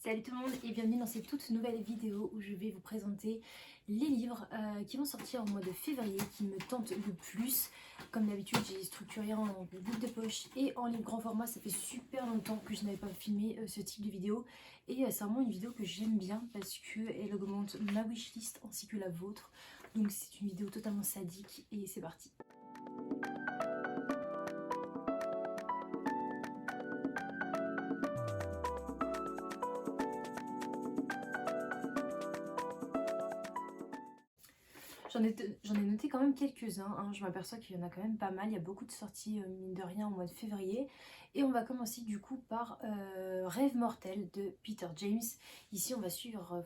Salut tout le monde et bienvenue dans cette toute nouvelle vidéo où je vais vous présenter les livres qui vont sortir au mois de février qui me tentent le plus. Comme d'habitude, j'ai structuré en livre de poche et en livre grand format. Ça fait super longtemps que je n'avais pas filmé ce type de vidéo et c'est vraiment une vidéo que j'aime bien parce qu'elle augmente ma wishlist ainsi que la vôtre. Donc c'est une vidéo totalement sadique et c'est parti. J'en ai noté quand même quelques-uns, hein. Je m'aperçois qu'il y en a quand même pas mal, il y a beaucoup de sorties mine de rien au mois de février. Et on va commencer du coup par Rêve mortel de Peter James. Ici on va suivre,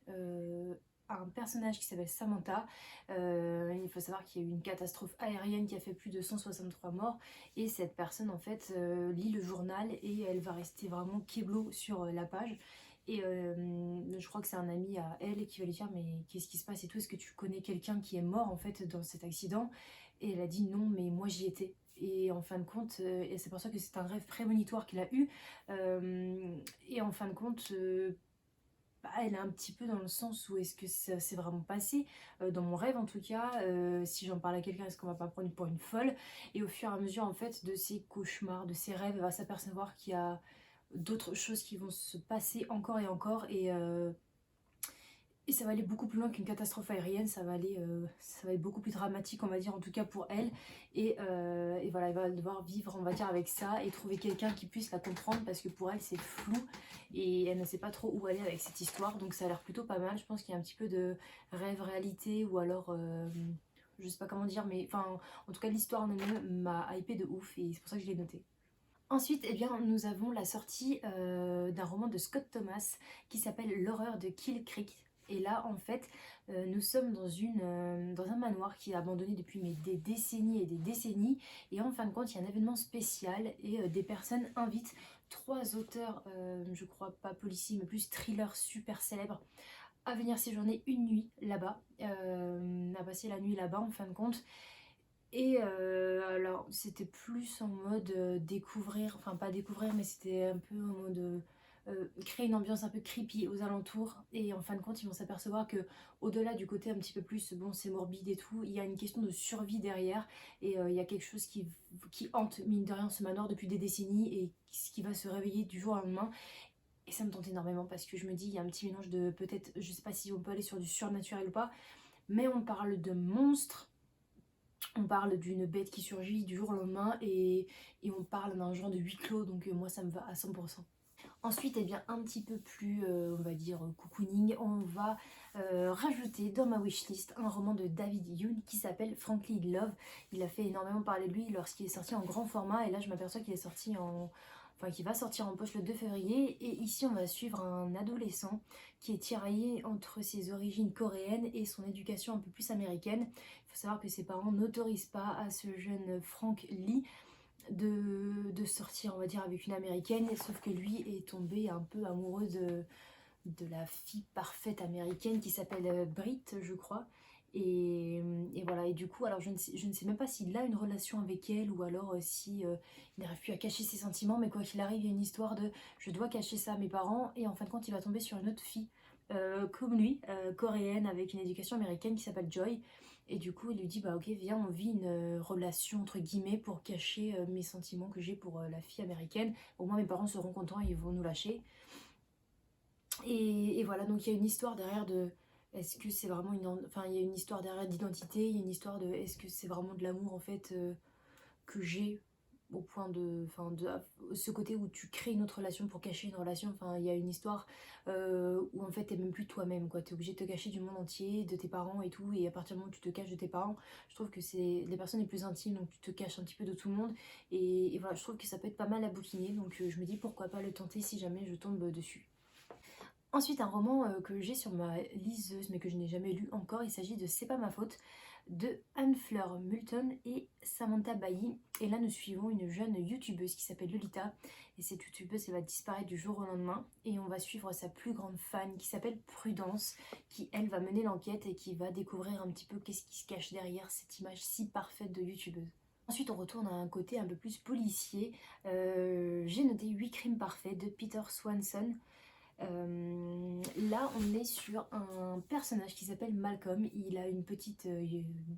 euh, un personnage qui s'appelle Samantha. Il faut savoir qu'il y a eu une catastrophe aérienne qui a fait plus de 163 morts. Et cette personne en fait lit le journal et elle va rester vraiment keblo sur la page. Et je crois que c'est un ami à elle qui va lui dire mais qu'est-ce qui se passe et tout, est-ce que tu connais quelqu'un qui est mort en fait dans cet accident? Et elle a dit non mais moi j'y étais. Et en fin de compte, et c'est pour ça que c'est un rêve prémonitoire qu'il a eu. Et en fin de compte, bah, elle est un petit peu dans le sens où est-ce que ça s'est vraiment passé, dans mon rêve en tout cas, si j'en parle à quelqu'un est-ce qu'on va pas prendre pour une folle, et au fur et à mesure en fait de ses cauchemars, de ses rêves, elle va s'apercevoir qu'il y a d'autres choses qui vont se passer encore et encore, et ça va aller beaucoup plus loin qu'une catastrophe aérienne, ça va être beaucoup plus dramatique, on va dire, en tout cas pour elle. Et voilà, elle va devoir vivre, on va dire, avec ça et trouver quelqu'un qui puisse la comprendre parce que pour elle, c'est flou et elle ne sait pas trop où aller avec cette histoire. Donc ça a l'air plutôt pas mal. Je pense qu'il y a un petit peu de rêve-réalité ou alors, je sais pas comment dire, mais enfin, en tout cas, l'histoire en elle-même m'a hypé de ouf et c'est pour ça que je l'ai noté. Ensuite, eh bien, nous avons la sortie d'un roman de Scott Thomas qui s'appelle L'horreur de Kill Creek. Et là, en fait, nous sommes dans un manoir qui est abandonné depuis des décennies et des décennies. Et en fin de compte, il y a un événement spécial et des personnes invitent trois auteurs, je crois pas policiers, mais plus thrillers super célèbres, à venir séjourner une nuit là-bas, à passer la nuit là-bas en fin de compte. Et alors c'était plus en mode découvrir, enfin pas découvrir mais c'était un peu en mode créer une ambiance un peu creepy aux alentours, et en fin de compte ils vont s'apercevoir que au-delà du côté un petit peu plus bon c'est morbide et tout, il y a une question de survie derrière, et il y a quelque chose qui hante mine de rien ce manoir depuis des décennies et qui va se réveiller du jour au lendemain. Et ça me tente énormément parce que je me dis il y a un petit mélange de, peut-être, je sais pas si on peut aller sur du surnaturel ou pas, mais on parle de monstres, on parle d'une bête qui surgit du jour au lendemain, et on parle d'un genre de huis clos, donc moi ça me va à 100%. Ensuite, eh bien, un petit peu plus, on va dire, cocooning, on va rajouter dans ma wishlist un roman de David Yoon qui s'appelle Frankly Love. Il a fait énormément parler de lui lorsqu'il est sorti en grand format, et là je m'aperçois qu'il est sorti en... Enfin, qui va sortir en poche le 2 février, et ici on va suivre un adolescent qui est tiraillé entre ses origines coréennes et son éducation un peu plus américaine. Il faut savoir que ses parents n'autorisent pas à ce jeune Frank Lee de sortir, on va dire, avec une américaine, sauf que lui est tombé un peu amoureux de la fille parfaite américaine qui s'appelle Brit, je crois. Et voilà, et du coup, alors je ne sais même pas s'il a une relation avec elle ou alors si il n'arrive plus à cacher ses sentiments, mais quoi qu'il arrive, il y a une histoire de je dois cacher ça à mes parents, et en fin de compte, il va tomber sur une autre fille comme lui, coréenne avec une éducation américaine qui s'appelle Joy. Et du coup, il lui dit bah ok, viens, on vit une relation entre guillemets pour cacher mes sentiments que j'ai pour la fille américaine. Au moins, mes parents seront contents et ils vont nous lâcher. Et voilà, donc il y a une histoire derrière de... Est-ce que c'est vraiment une... Enfin, il y a une histoire derrière d'identité, il y a une histoire de... Est-ce que c'est vraiment de l'amour, en fait, que j'ai au point de... Enfin, de ce côté où tu crées une autre relation pour cacher une relation. Enfin, il y a une histoire où, en fait, t'es même plus toi-même, quoi. T'es obligé de te cacher du monde entier, de tes parents et tout. Et à partir du moment où tu te caches de tes parents, je trouve que c'est les personnes les plus intimes, donc tu te caches un petit peu de tout le monde. Et voilà, je trouve que ça peut être pas mal à bouquiner. Donc je me dis pourquoi pas le tenter si jamais je tombe dessus. Ensuite, un roman que j'ai sur ma liseuse mais que je n'ai jamais lu encore, il s'agit de C'est pas ma faute de Anne-Fleur Moulton et Samantha Bailly. Et là, nous suivons une jeune youtubeuse qui s'appelle Lolita. Et cette youtubeuse, elle va disparaître du jour au lendemain. Et on va suivre sa plus grande fan qui s'appelle Prudence, qui elle va mener l'enquête et qui va découvrir un petit peu qu'est-ce qui se cache derrière cette image si parfaite de youtubeuse. Ensuite, on retourne à un côté un peu plus policier. J'ai noté 8 crimes parfaits de Peter Swanson. Là, on est sur un personnage qui s'appelle Malcolm. Il a une petite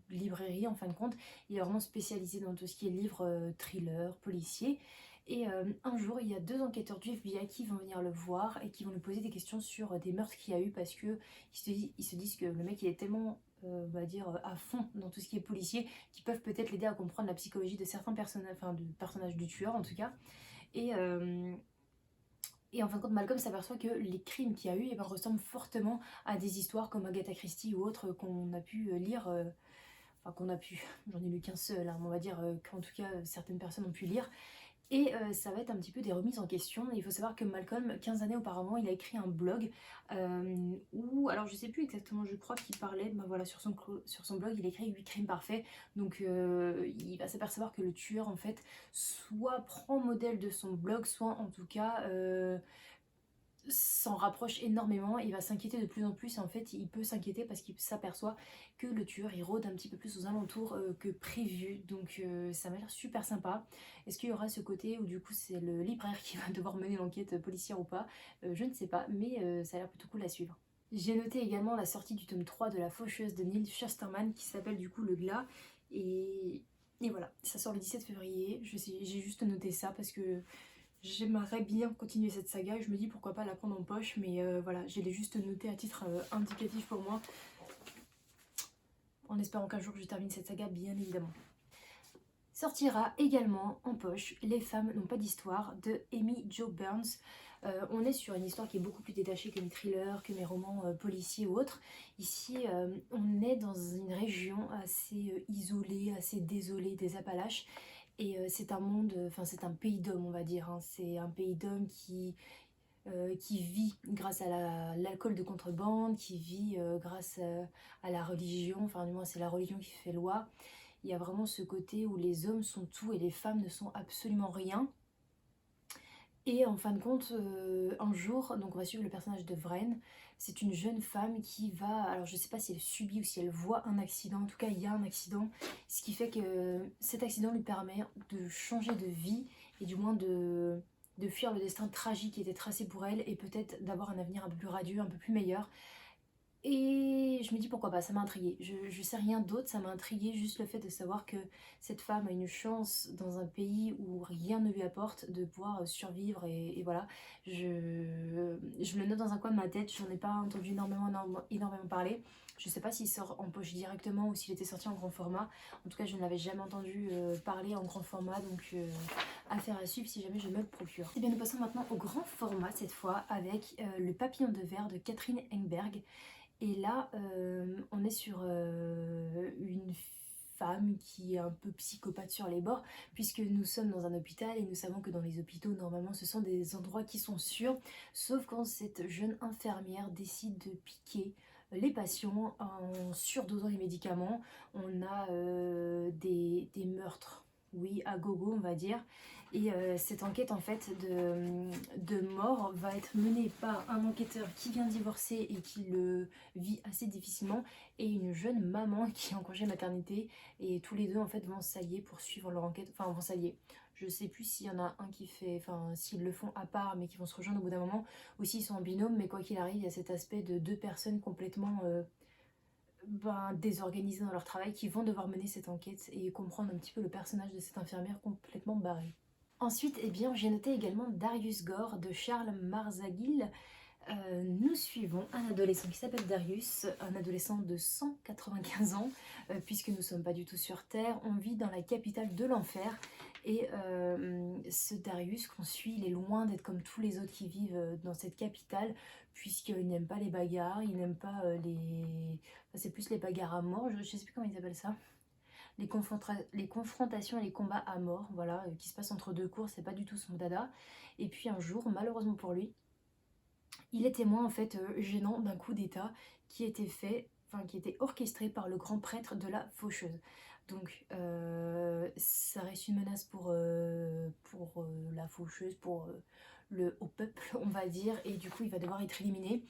librairie en fin de compte. Il est vraiment spécialisé dans tout ce qui est livres thriller, policier. Et un jour, il y a deux enquêteurs du FBI qui vont venir le voir et qui vont lui poser des questions sur des meurtres qu'il y a eu parce que ils se disent que le mec il est tellement, on va dire, à fond dans tout ce qui est policier qu'ils peuvent peut-être l'aider à comprendre la psychologie de certains personnages, enfin du personnage du tueur en tout cas. Et, euh, et en fin de compte, Malcolm s'aperçoit que les crimes qu'il y a eu ressemblent fortement à des histoires comme Agatha Christie ou autres qu'on a pu lire, enfin qu'on a pu, j'en ai lu qu'un seul, hein, mais on va dire qu'en tout cas certaines personnes ont pu lire. Et ça va être un petit peu des remises en question. Il faut savoir que Malcolm, 15 années auparavant, il a écrit un blog où, alors je sais plus exactement, je crois qu'il parlait, ben voilà, sur son blog, il écrit 8 crimes parfaits. Donc il va s'apercevoir que le tueur, en fait, soit prend modèle de son blog, soit en tout cas s'en rapproche énormément, il va s'inquiéter de plus en plus et en fait il peut s'inquiéter parce qu'il s'aperçoit que le tueur il rôde un petit peu plus aux alentours que prévu, donc ça m'a l'air super sympa. Est-ce qu'il y aura ce côté où du coup c'est le libraire qui va devoir mener l'enquête policière ou pas? Je ne sais pas, mais ça a l'air plutôt cool à suivre. J'ai noté également la sortie du tome 3 de La Faucheuse de Neil Shusterman qui s'appelle du coup Le Glas et voilà, ça sort le 17 février, j'ai juste noté ça parce que j'aimerais bien continuer cette saga et je me dis pourquoi pas la prendre en poche, mais voilà, je l'ai juste noté à titre indicatif pour moi, en espérant qu'un jour je termine cette saga, bien évidemment. Sortira également en poche Les femmes n'ont pas d'histoire de Amy Jo Burns. On est sur une histoire qui est beaucoup plus détachée que mes thrillers, que mes romans policiers ou autres. Ici, on est dans une région assez isolée, assez désolée des Appalaches. Et c'est un monde, enfin c'est un pays d'hommes on va dire, hein. C'est un pays d'hommes qui vit grâce à l'alcool de contrebande, qui vit grâce à la religion, enfin du moins c'est la religion qui fait loi. Il y a vraiment ce côté où les hommes sont tout et les femmes ne sont absolument rien. Et en fin de compte, un jour, donc on va suivre le personnage de Vren. C'est une jeune femme qui va, alors je sais pas si elle subit ou si elle voit un accident, en tout cas il y a un accident, ce qui fait que cet accident lui permet de changer de vie et du moins de fuir le destin tragique qui était tracé pour elle et peut-être d'avoir un avenir un peu plus radieux, un peu plus meilleur. Et je me dis pourquoi pas, ça m'a intriguée. Je sais rien d'autre, ça m'a intriguée juste le fait de savoir que cette femme a une chance dans un pays où rien ne lui apporte de pouvoir survivre et voilà. Je le note dans un coin de ma tête, j'en ai pas entendu énormément parler. Je sais pas s'il sort en poche directement ou s'il était sorti en grand format. En tout cas, je ne l'avais jamais entendu parler en grand format, donc affaire à suivre si jamais je me le procure. Et bien nous passons maintenant au grand format cette fois avec Le Papillon de verre de Catherine Engberg. Et là, on est sur une femme qui est un peu psychopathe sur les bords, puisque nous sommes dans un hôpital et nous savons que dans les hôpitaux, normalement, ce sont des endroits qui sont sûrs, sauf quand cette jeune infirmière décide de piquer les patients en surdosant les médicaments. On a des meurtres, oui, à gogo, on va dire. Et cette enquête en fait de mort va être menée par un enquêteur qui vient de divorcer et qui le vit assez difficilement et une jeune maman qui est en congé maternité et tous les deux en fait vont s'allier pour suivre leur enquête, enfin vont s'allier. Je sais plus s'il y en a un qui fait, enfin s'ils le font à part mais qui vont se rejoindre au bout d'un moment ou s'ils sont en binôme, mais quoi qu'il arrive il y a cet aspect de deux personnes complètement désorganisées dans leur travail qui vont devoir mener cette enquête et comprendre un petit peu le personnage de cette infirmière complètement barrée. Ensuite, eh bien, j'ai noté également Darius Gore de Charles Marzagil. Nous suivons un adolescent qui s'appelle Darius, un adolescent de 195 ans, puisque nous ne sommes pas du tout sur Terre, on vit dans la capitale de l'enfer. Et ce Darius qu'on suit, il est loin d'être comme tous les autres qui vivent dans cette capitale, puisqu'il n'aime pas les bagarres, il n'aime pas Enfin, c'est plus les bagarres à mort, je ne sais plus comment ils appellent ça. Les confrontations et les combats à mort, voilà, qui se passent entre deux cours, c'est pas du tout son dada. Et puis un jour, malheureusement pour lui, il est témoin en fait gênant d'un coup d'état qui était fait, enfin qui était orchestré par le grand prêtre de la Faucheuse. Donc ça reste une menace pour la Faucheuse, pour au peuple, on va dire, et du coup il va devoir être éliminé.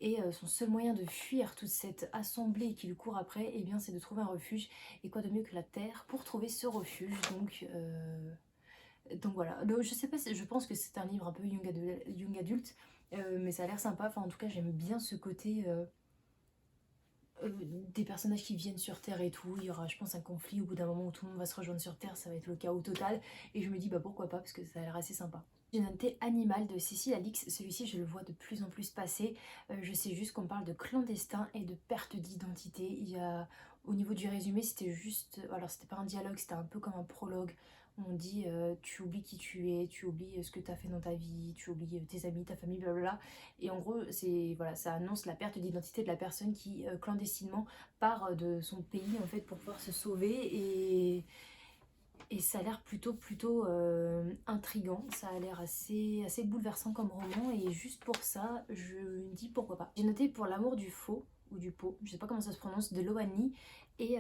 Et son seul moyen de fuir toute cette assemblée qui lui court après, eh bien c'est de trouver un refuge. Et quoi de mieux que la terre pour trouver ce refuge. Donc voilà. Donc, je sais pas, je pense que c'est un livre un peu young adulte, mais ça a l'air sympa. Enfin en tout cas j'aime bien ce côté des personnages qui viennent sur Terre et tout. Il y aura je pense un conflit au bout d'un moment où tout le monde va se rejoindre sur Terre, ça va être le chaos total. Et je me dis bah pourquoi pas parce que ça a l'air assez sympa. J'ai noté Animal de Cécile Alix, celui-ci je le vois de plus en plus passer. Je sais juste qu'on parle de clandestin et de perte d'identité. Il y a, au niveau du résumé, c'était juste, alors c'était pas un dialogue, c'était un peu comme un prologue. On dit tu oublies qui tu es, tu oublies ce que tu as fait dans ta vie, tu oublies tes amis, ta famille, blablabla. Et en gros, c'est voilà, ça annonce la perte d'identité de la personne qui clandestinement part de son pays en fait pour pouvoir se sauver et ça a l'air plutôt intriguant, ça a l'air assez bouleversant comme roman et juste pour ça, je me dis pourquoi pas. J'ai noté Pour l'amour du faux, ou du pot, je sais pas comment ça se prononce, de Loani et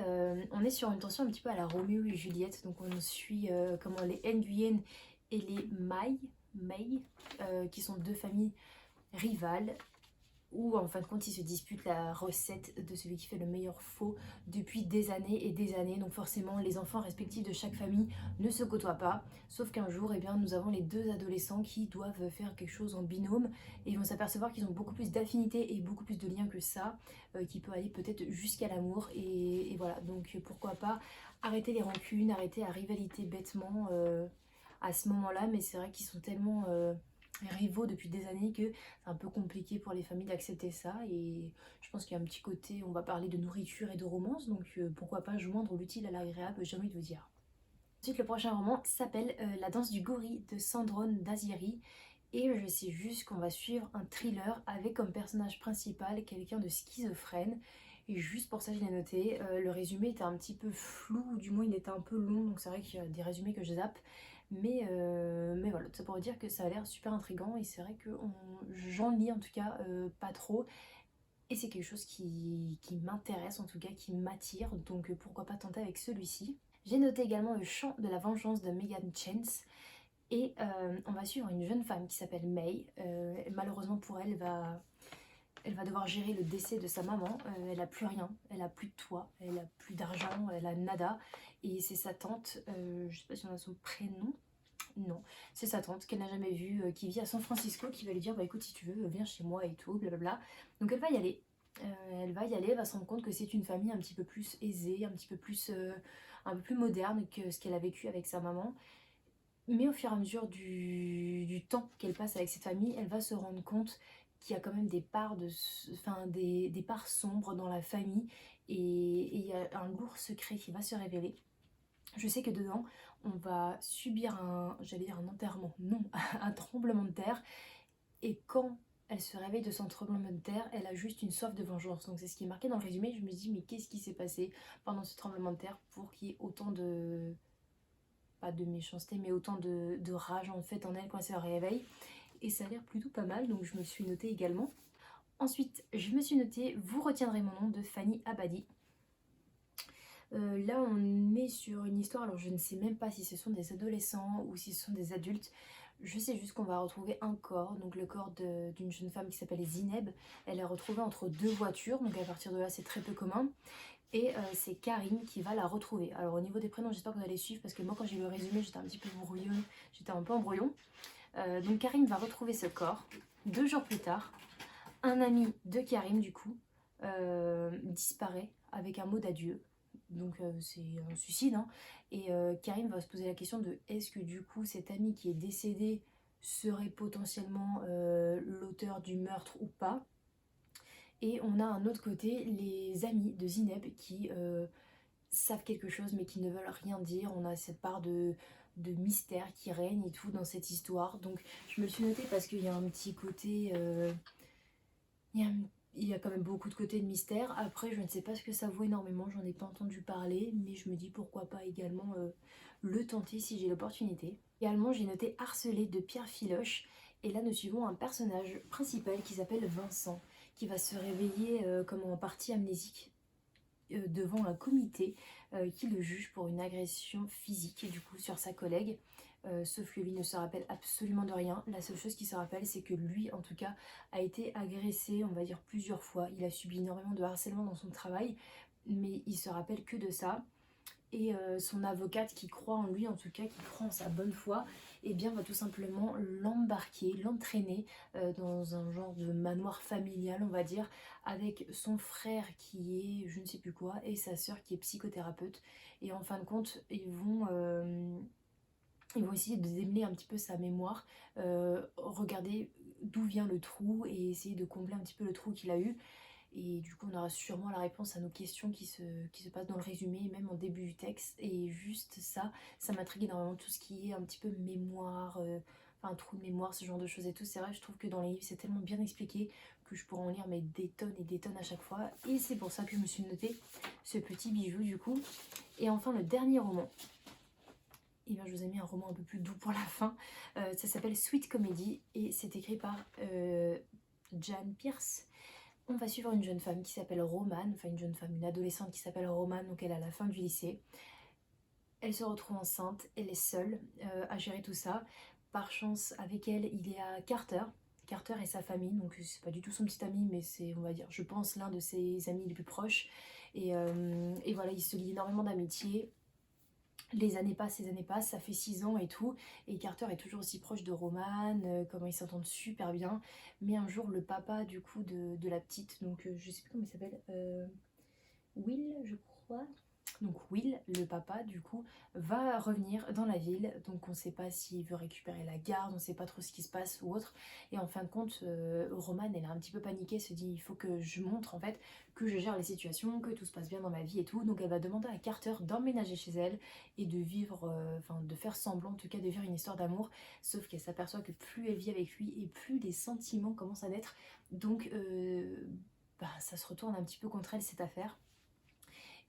on est sur une tension un petit peu à la Roméo et Juliette, donc on suit comment les Nguyen et les May qui sont deux familles rivales où en fin de compte ils se disputent la recette de celui qui fait le meilleur faux depuis des années et des années. Donc forcément les enfants respectifs de chaque famille ne se côtoient pas, sauf qu'un jour eh bien, nous avons les deux adolescents qui doivent faire quelque chose en binôme et ils vont s'apercevoir qu'ils ont beaucoup plus d'affinités et beaucoup plus de liens que ça, qui peut aller peut-être jusqu'à l'amour et voilà, donc pourquoi pas arrêter les rancunes, arrêter la rivalité bêtement à ce moment-là, mais c'est vrai qu'ils sont tellement rivaux depuis des années que c'est un peu compliqué pour les familles d'accepter ça et je pense qu'il y a un petit côté, on va parler de nourriture et de romance, donc pourquoi pas joindre l'utile à l'agréable, j'ai envie de vous dire. Ensuite le prochain roman s'appelle La danse du gorille de Sandrone Daziri et je sais juste qu'on va suivre un thriller avec comme personnage principal quelqu'un de schizophrène et juste pour ça je l'ai noté. Le résumé était un petit peu flou, ou du moins il était un peu long, donc c'est vrai qu'il y a des résumés que je zappe. Mais voilà, tout ça pour dire que ça a l'air super intriguant et c'est vrai que j'en lis en tout cas pas trop. Et c'est quelque chose qui m'intéresse, en tout cas qui m'attire, donc pourquoi pas tenter avec celui-ci. J'ai noté également Le chant de la vengeance de Megan Chance. Et on va suivre une jeune femme qui s'appelle May. Malheureusement pour elle, elle va devoir gérer le décès de sa maman. Elle a plus rien, elle a plus de toit, elle a plus d'argent, elle a nada. Et c'est sa tante, je sais pas si on a son prénom. Non, c'est sa tante qu'elle n'a jamais vue, qui vit à San Francisco, qui va lui dire bah écoute si tu veux viens chez moi et tout, blablabla. Donc elle va y aller. Elle va se rendre compte que c'est une famille un petit peu plus aisée, un peu plus moderne que ce qu'elle a vécu avec sa maman. Mais au fur et à mesure du temps qu'elle passe avec cette famille, elle va se rendre compte qu'il y a quand même des parts, des parts sombres dans la famille et il y a un lourd secret qui va se révéler. Je sais que dedans, on va subir j'allais dire un enterrement, non, un tremblement de terre. Et quand elle se réveille de son tremblement de terre, elle a juste une soif de vengeance. Donc c'est ce qui est marqué dans le résumé. Je me dis, mais qu'est-ce qui s'est passé pendant ce tremblement de terre pour qu'il y ait autant de, pas de méchanceté, mais autant de rage en fait en elle quand elle se réveille. Et ça a l'air plutôt pas mal, donc je me suis notée également. Ensuite, je me suis notée Vous retiendrez mon nom de Fanny Abadi. Là, on est sur une histoire, alors je ne sais même pas si ce sont des adolescents ou si ce sont des adultes. Je sais juste qu'on va retrouver un corps, donc le corps d'une jeune femme qui s'appelle Zineb. Elle est retrouvée entre deux voitures, donc à partir de là, c'est très peu commun. Et c'est Karine qui va la retrouver. Alors au niveau des prénoms, j'espère que vous allez suivre parce que moi quand j'ai lu le résumé, j'étais un petit peu brouillonne, j'étais un peu en brouillon. Donc Karine va retrouver ce corps. 2 jours plus tard, un ami de Karine du coup disparaît avec un mot d'adieu. Donc c'est un suicide, hein. Et Karine va se poser la question de est-ce que du coup cet ami qui est décédé serait potentiellement l'auteur du meurtre ou pas. Et on a un autre côté les amis de Zineb qui savent quelque chose mais qui ne veulent rien dire. On a cette part de mystère qui règne et tout dans cette histoire. Donc je me le suis notée parce qu'il y a un petit côté... il y a quand même beaucoup de côtés de mystère. Après, je ne sais pas ce que ça vaut énormément, j'en ai pas entendu parler, mais je me dis pourquoi pas également le tenter si j'ai l'opportunité. Également, j'ai noté Harcelé de Pierre Filoche, et là nous suivons un personnage principal qui s'appelle Vincent, qui va se réveiller comme en partie amnésique devant un comité qui le juge pour une agression physique du coup sur sa collègue. sauf que lui ne se rappelle absolument de rien. La seule chose qu'il se rappelle, c'est que lui en tout cas a été agressé, on va dire plusieurs fois. Il a subi énormément de harcèlement dans son travail, mais il se rappelle que de ça. Et son avocate qui croit en lui, en tout cas qui croit en sa bonne foi, et bien va tout simplement l'embarquer, l'entraîner dans un genre de manoir familial, on va dire, avec son frère qui est je ne sais plus quoi et sa sœur qui est psychothérapeute. Et en fin de compte, ils vont essayer de démêler un petit peu sa mémoire, regarder d'où vient le trou et essayer de combler un petit peu le trou qu'il a eu. Et du coup, on aura sûrement la réponse à nos questions qui se passent dans le résumé et même en début du texte. Et juste ça, ça m'intrigue énormément, tout ce qui est un petit peu mémoire, enfin trou de mémoire, ce genre de choses et tout. C'est vrai, je trouve que dans les livres, c'est tellement bien expliqué que je pourrais en lire mais des tonnes et des tonnes à chaque fois. Et c'est pour ça que je me suis noté ce petit bijou du coup. Et enfin, le dernier roman. Et bien, je vous ai mis un roman un peu plus doux pour la fin. Ça s'appelle Sweet Comedy et c'est écrit par Jan Pierce. On va suivre une jeune femme qui s'appelle Romane, enfin une jeune femme, une adolescente qui s'appelle Romane, donc elle est à la fin du lycée. Elle se retrouve enceinte, elle est seule à gérer tout ça. Par chance, avec elle, il y a Carter. Carter et sa famille, donc c'est pas du tout son petit ami, mais c'est, on va dire, je pense, l'un de ses amis les plus proches. Et voilà, ils se lient énormément d'amitié. Les années passent, ça fait 6 ans et tout, et Carter est toujours aussi proche de Roman, comment ils s'entendent super bien, mais un jour le papa du coup de la petite, donc je sais plus comment il s'appelle, Will je crois, donc Will, le papa du coup, va revenir dans la ville, donc on sait pas s'il veut récupérer la garde, on sait pas trop ce qui se passe ou autre, et en fin de compte, Roman elle est un petit peu paniquée, elle se dit il faut que je montre en fait que je gère les situations, que tout se passe bien dans ma vie et tout, donc elle va demander à Carter d'emménager chez elle et de vivre, enfin de faire semblant en tout cas de vivre une histoire d'amour, sauf qu'elle s'aperçoit que plus elle vit avec lui et plus les sentiments commencent à naître, donc bah, ça se retourne un petit peu contre elle cette affaire.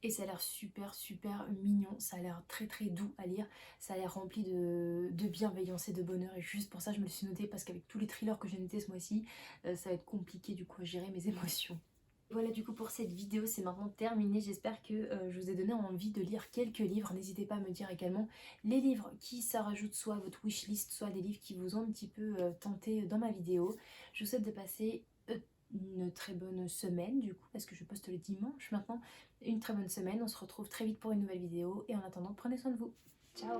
Et ça a l'air super super mignon, ça a l'air très très doux à lire, ça a l'air rempli de bienveillance et de bonheur, et juste pour ça je me le suis noté parce qu'avec tous les thrillers que j'ai notés ce mois-ci, ça va être compliqué du coup à gérer mes émotions. Voilà du coup pour cette vidéo, c'est maintenant terminé, j'espère que je vous ai donné envie de lire quelques livres. N'hésitez pas à me dire également les livres qui ça rajoute soit à votre wishlist, soit des livres qui vous ont un petit peu tenté dans ma vidéo. Je vous souhaite de passer une très bonne semaine du coup, parce que je poste le dimanche maintenant. Une très bonne semaine, on se retrouve très vite pour une nouvelle vidéo et en attendant prenez soin de vous. Ciao.